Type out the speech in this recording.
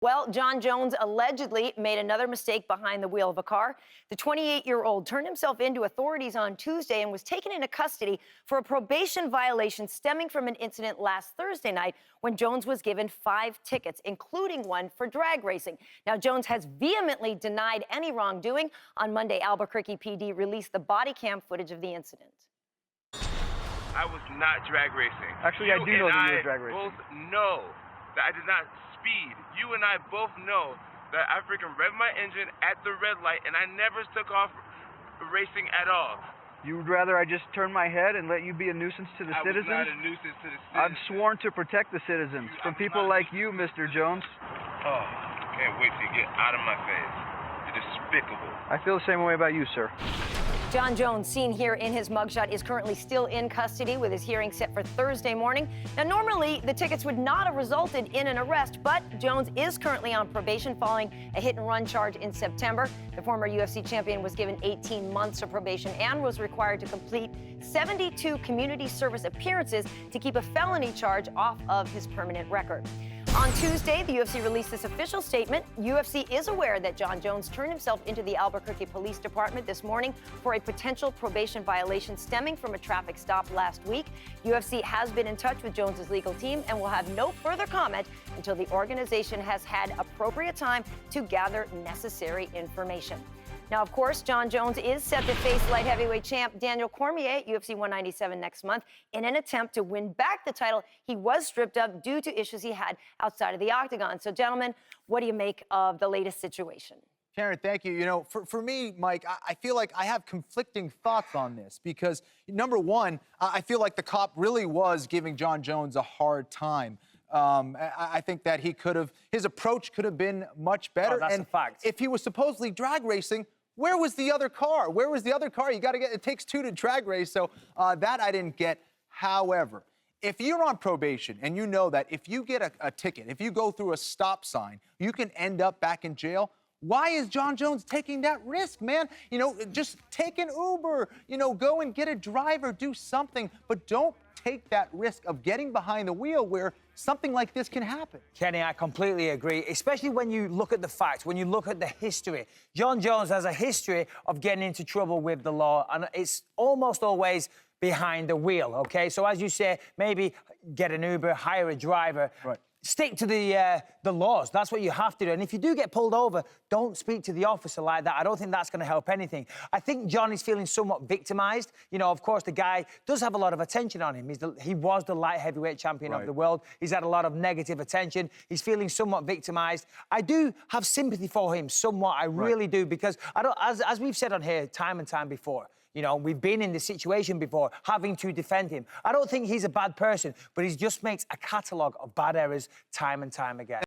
Well, Jon Jones allegedly made another mistake behind the wheel of a car. The 28-year-old turned himself into authorities on Tuesday and was taken into custody for a probation violation stemming from an incident last Thursday night when Jones was given 5 tickets, including one for drag racing. Now, Jones has vehemently denied any wrongdoing. On Monday, Albuquerque PD released the body cam footage of the incident. I was not drag racing. Actually, I do know that you were drag racing. You both know that I did not speed. You and I both know that I freaking revved my engine at the red light and I never took off racing at all. You would rather I just turn my head and let you be a nuisance to the citizens? I was not a nuisance to the citizens. I've sworn to protect the citizens from people like you, Mr. Jones. Oh, can't wait to get out of my face. You're despicable. I feel the same way about you, sir. Jon Jones, seen here in his mugshot, is currently still in custody with his hearing set for Thursday morning. Now, normally, the tickets would not have resulted in an arrest, but Jones is currently on probation following a hit-and-run charge in September. The former UFC champion was given 18 months of probation and was required to complete 72 community service appearances to keep a felony charge off of his permanent record. On Tuesday, the UFC released this official statement. UFC is aware that Jon Jones turned himself into the Albuquerque Police Department this morning for a potential probation violation stemming from a traffic stop last week. UFC has been in touch with Jones's legal team and will have no further comment until the organization has had appropriate time to gather necessary information. Now, of course, Jon Jones is set to face light heavyweight champ Daniel Cormier at UFC 197 next month in an attempt to win back the title he was stripped of due to issues he had outside of the octagon. So, gentlemen, what do you make of the latest situation? Karen, thank you. You know, for me, Mike, I feel like I have conflicting thoughts on this because, number one, I feel like the cop really was giving Jon Jones a hard time. I think that his approach could have been much better. Oh, that's a fact. If he was supposedly drag racing, where was the other car? Where was the other car? You got to get, it takes 2 to drag race. So that I didn't get. However, if you're on probation and you know that if you get a ticket, if you go through a stop sign, you can end up back in jail. Why is Jon Jones taking that risk, man? You know, just take an Uber, you know, go and get a driver, do something, but don't take that risk of getting behind the wheel where something like this can happen. Kenny, I completely agree, especially when you look at the facts, when you look at the history. Jon Jones has a history of getting into trouble with the law, and it's almost always behind the wheel, okay? So as you say, maybe get an Uber, hire a driver. Right. Stick to the laws. That's what you have to do. And if you do get pulled over, don't speak to the officer like that. I don't think that's going to help anything. I think Jon is feeling somewhat victimized. You know, of course, the guy does have a lot of attention on him. He was the light heavyweight champion of the world. He's had a lot of negative attention. He's feeling somewhat victimized. I do have sympathy for him somewhat. I really do, because as we've said on here time and time before, you know, we've been in this situation before, having to defend him. I don't think he's a bad person, but he just makes a catalogue of bad errors time and time again.